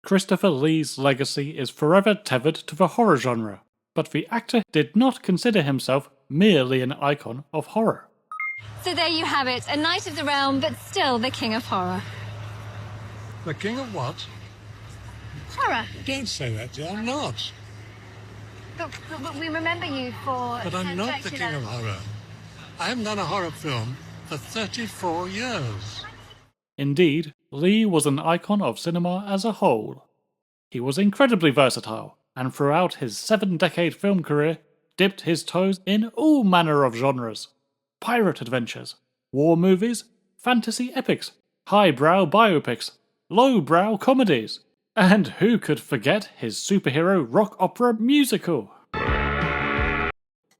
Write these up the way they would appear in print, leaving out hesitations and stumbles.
Christopher Lee's legacy is forever tethered to the horror genre, but the actor did not consider himself merely an icon of horror. So there you have it, a knight of the realm, but still the king of horror. The king of what? Horror. Don't say that, dear. I'm not. But we remember you for... But I'm not the king of horror. I haven't done a horror film for 34 years. Indeed, Lee was an icon of cinema as a whole. He was incredibly versatile, and throughout his 7-decade film career, dipped his toes in all manner of genres. Pirate adventures, war movies, fantasy epics, highbrow biopics, lowbrow comedies, and who could forget his superhero rock opera musical?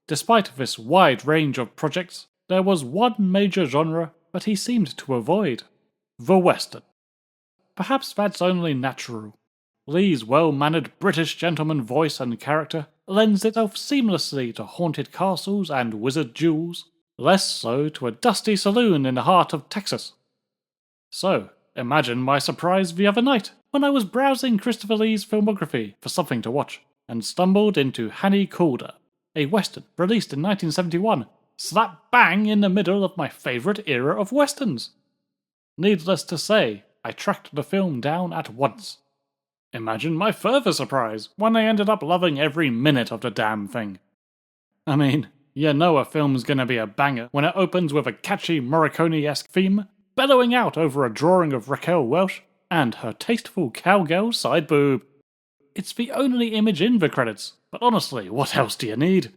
Despite this wide range of projects, there was one major genre that he seemed to avoid: the Western. Perhaps that's only natural. Lee's well-mannered British gentleman voice and character lends itself seamlessly to haunted castles and wizard duels, less so to a dusty saloon in the heart of Texas. So, imagine my surprise the other night when I was browsing Christopher Lee's filmography for something to watch, and stumbled into Hannie Caulder, a western released in 1971, slap bang in the middle of my favourite era of westerns. Needless to say, I tracked the film down at once. Imagine my further surprise when I ended up loving every minute of the damn thing. I mean, you know a film's gonna be a banger when it opens with a catchy Morricone-esque theme, bellowing out over a drawing of Raquel Welch and her tasteful cowgirl side boob. It's the only image in the credits, but honestly, what else do you need?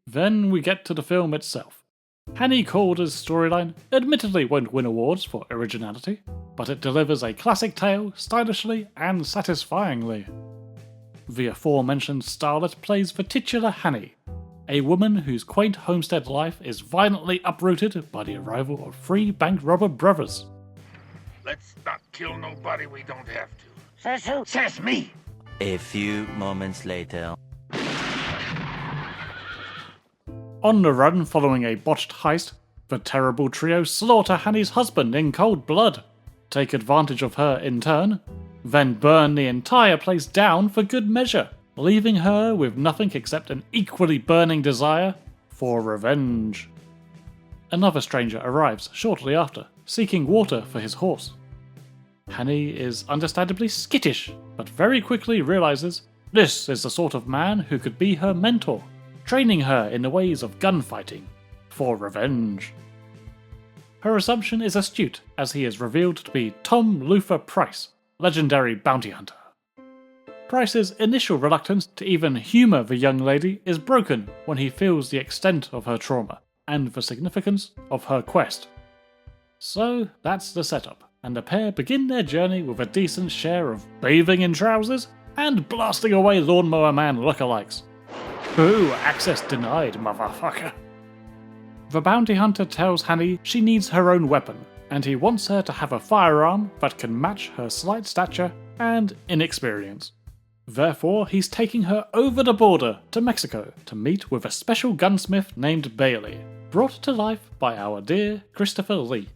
Then we get to the film itself. Hannie Caulder's storyline admittedly won't win awards for originality, but it delivers a classic tale stylishly and satisfyingly. The aforementioned starlet plays the titular Hannie, a woman whose quaint homestead life is violently uprooted by the arrival of 3 bank robber brothers. Let's not kill nobody we don't have to. Says who? Says me. A few moments later. On the run following a botched heist, the terrible trio slaughter Hannie's husband in cold blood, take advantage of her in turn, then burn the entire place down for good measure, leaving her with nothing except an equally burning desire for revenge. Another stranger arrives shortly after, seeking water for his horse. Hannie is understandably skittish, but very quickly realizes this is the sort of man who could be her mentor, training her in the ways of gunfighting, for revenge. Her assumption is astute, as he is revealed to be Tom Luther Price, legendary bounty hunter. Price's initial reluctance to even humour the young lady is broken when he feels the extent of her trauma, and the significance of her quest. So that's the setup, and the pair begin their journey with a decent share of bathing in trousers and blasting away Lawnmower Man lookalikes. Ooh, access denied, motherfucker. The bounty hunter tells Hannie she needs her own weapon, and he wants her to have a firearm that can match her slight stature and inexperience. Therefore, he's taking her over the border to Mexico to meet with a special gunsmith named Bailey, brought to life by our dear Christopher Lee.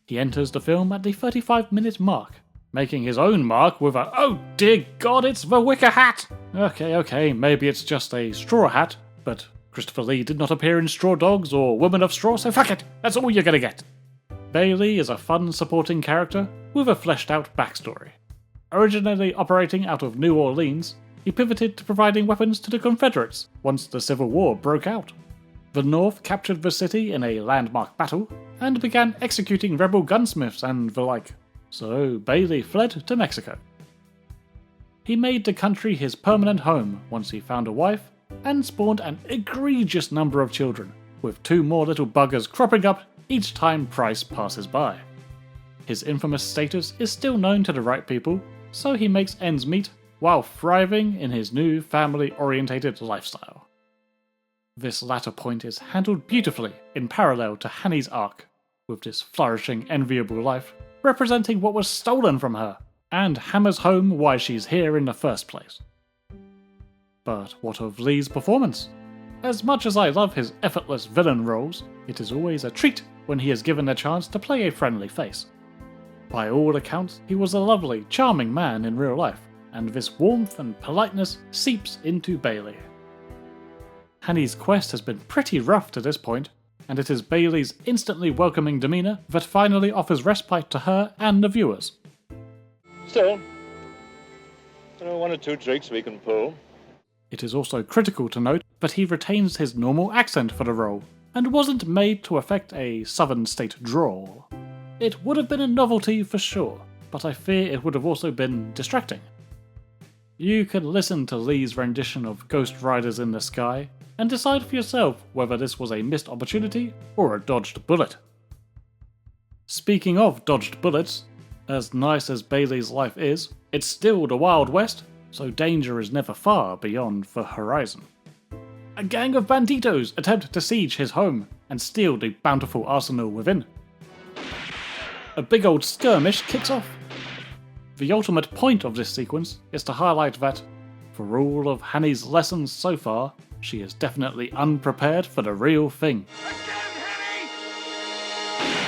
He enters the film at the 35-minute mark, making his own mark with a "oh dear god, it's the wicker hat!" Okay, maybe it's just a straw hat, but Christopher Lee did not appear in Straw Dogs or Women of Straw, so fuck it, that's all you're gonna get. Bailey is a fun supporting character with a fleshed out backstory. Originally operating out of New Orleans, he pivoted to providing weapons to the Confederates once the Civil War broke out. The North captured the city in a landmark battle, and began executing rebel gunsmiths and the like, so Bailey fled to Mexico. He made the country his permanent home once he found a wife, and spawned an egregious number of children, with 2 more little buggers cropping up each time Price passes by. His infamous status is still known to the right people, so he makes ends meet while thriving in his new family-orientated lifestyle. This latter point is handled beautifully in parallel to Hannie's arc, with this flourishing, enviable life representing what was stolen from her, and hammers home why she's here in the first place. But what of Lee's performance? As much as I love his effortless villain roles, it is always a treat when he is given a chance to play a friendly face. By all accounts, he was a lovely, charming man in real life, and this warmth and politeness seeps into Bailey. Hannie's quest has been pretty rough to this point, and it is Bailey's instantly welcoming demeanour that finally offers respite to her and the viewers. Still, one or two tricks we can pull. It is also critical to note that he retains his normal accent for the role, and wasn't made to affect a southern state drawl. It would have been a novelty for sure, but I fear it would have also been distracting. You can listen to Lee's rendition of Ghost Riders in the Sky, and decide for yourself whether this was a missed opportunity or a dodged bullet. Speaking of dodged bullets, as nice as Bailey's life is, it's still the Wild West, so danger is never far beyond the horizon. A gang of banditos attempt to siege his home and steal the bountiful arsenal within. A big old skirmish kicks off. The ultimate point of this sequence is to highlight that, for all of Hannie's lessons so far, she is definitely unprepared for the real thing.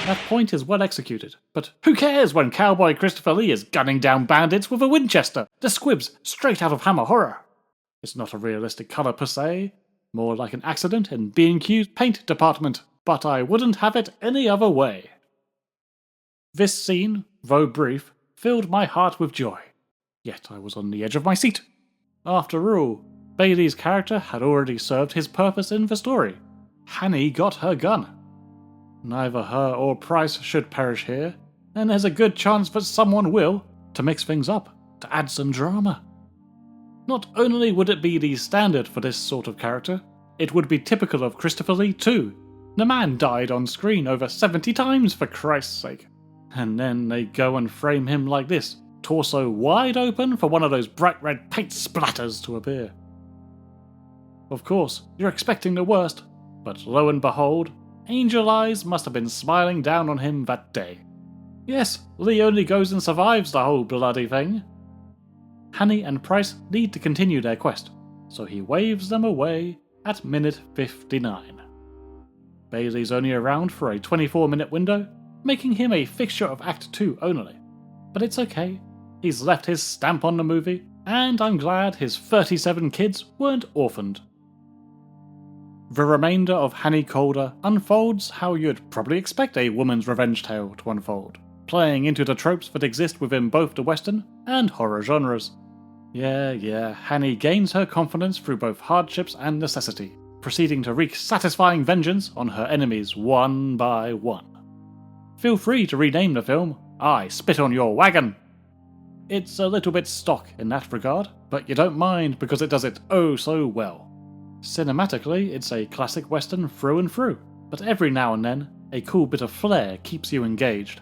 That point is well executed, but who cares when Cowboy Christopher Lee is gunning down bandits with a Winchester, the squibs straight out of Hammer Horror? It's not a realistic colour per se, more like an accident in B&Q's paint department, but I wouldn't have it any other way. This scene, though brief, filled my heart with joy, yet I was on the edge of my seat. After all, Bailey's character had already served his purpose in the story. Hannie got her gun. Neither her or Price should perish here, and there's a good chance that someone will, to mix things up, to add some drama. Not only would it be the standard for this sort of character, it would be typical of Christopher Lee too. The man died on screen over 70 times for Christ's sake. And then they go and frame him like this, torso wide open for one of those bright red paint splatters to appear. Of course, you're expecting the worst, but lo and behold, Angel Eyes must have been smiling down on him that day. Yes, Lee only goes and survives the whole bloody thing. Hannie and Price need to continue their quest, so he waves them away at minute 59. Bailey's only around for a 24-minute window, making him a fixture of Act 2 only. But it's okay, he's left his stamp on the movie, and I'm glad his 37 kids weren't orphaned. The remainder of Hannie Caulder unfolds how you'd probably expect a woman's revenge tale to unfold, playing into the tropes that exist within both the western and horror genres. Yeah, Hannie gains her confidence through both hardships and necessity, proceeding to wreak satisfying vengeance on her enemies one by one. Feel free to rename the film I Spit on Your Wagon. It's a little bit stock in that regard, but you don't mind because it does it oh so well. Cinematically, it's a classic western through and through, but every now and then, a cool bit of flair keeps you engaged.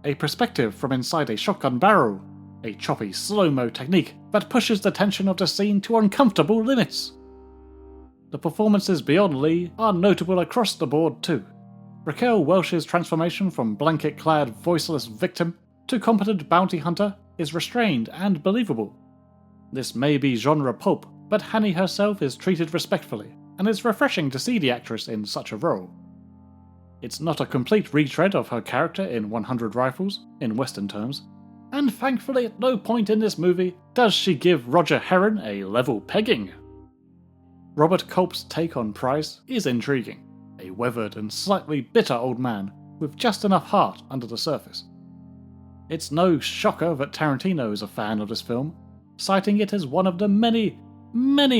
A perspective from inside a shotgun barrel, a choppy slow-mo technique that pushes the tension of the scene to uncomfortable limits. The performances beyond Lee are notable across the board too. Raquel Welch's transformation from blanket-clad voiceless victim to competent bounty hunter is restrained and believable. This may be genre pulp, but Hannie herself is treated respectfully, and it's refreshing to see the actress in such a role. It's not a complete retread of her character in 100 Rifles, in Western terms, and thankfully at no point in this movie does she give Roger Herron a level pegging. Robert Culp's take on Price is intriguing, a weathered and slightly bitter old man with just enough heart under the surface. It's no shocker that Tarantino is a fan of this film, citing it as one of the many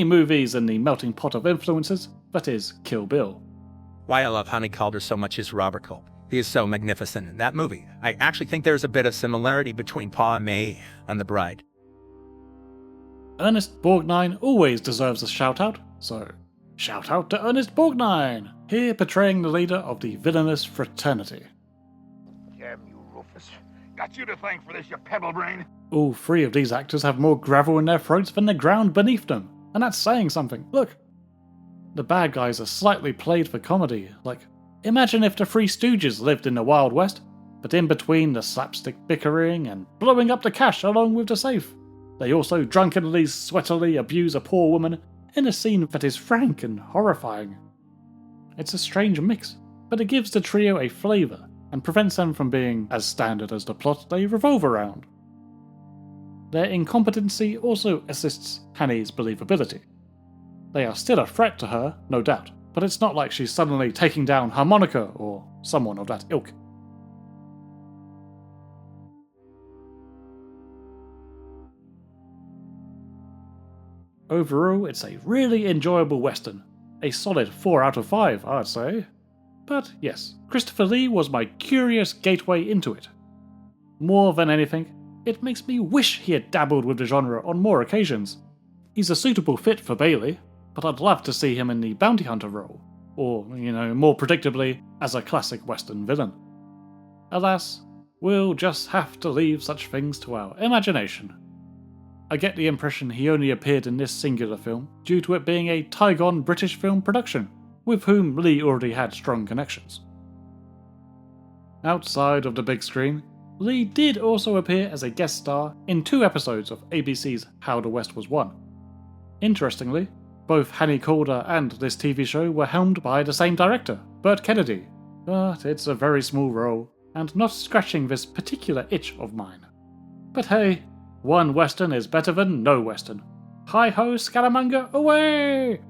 movies in the melting pot of influences that is Kill Bill. Why I love Hannie Caulder so much is Robert Culp. He is so magnificent in that movie. I actually think there's a bit of similarity between Pa and May and The Bride. Ernest Borgnine always deserves a shout-out, so shout out to Ernest Borgnine, here portraying the leader of the villainous fraternity. Damn you, Rufus. Got you to thank for this, you pebble brain. All three of these actors have more gravel in their throats than the ground beneath them, and that's saying something. Look. The bad guys are slightly played for comedy, like, imagine if the Three Stooges lived in the Wild West, but in between the slapstick bickering and blowing up the cash along with the safe, they also drunkenly, sweatily abuse a poor woman in a scene that is frank and horrifying. It's a strange mix, but it gives the trio a flavour and prevents them from being as standard as the plot they revolve around. their incompetency also assists Hannie's believability. They are still a threat to her, no doubt, but it's not like she's suddenly taking down Harmonica or someone of that ilk. Overall, it's a really enjoyable western. A solid 4 out of 5, I'd say. But yes, Christopher Lee was my curious gateway into it. More than anything, it makes me wish he had dabbled with the genre on more occasions. He's a suitable fit for Bailey, but I'd love to see him in the bounty hunter role, or, more predictably, as a classic western villain. Alas, we'll just have to leave such things to our imagination. I get the impression he only appeared in this singular film due to it being a Tygon British film production, with whom Lee already had strong connections. Outside of the big screen, Lee did also appear as a guest star in 2 episodes of ABC's How the West Was Won. Interestingly, both Hannie Caulder and this TV show were helmed by the same director, Burt Kennedy, but it's a very small role, and not scratching this particular itch of mine. But hey, one western is better than no western. Hi-ho, Scaramanga, away!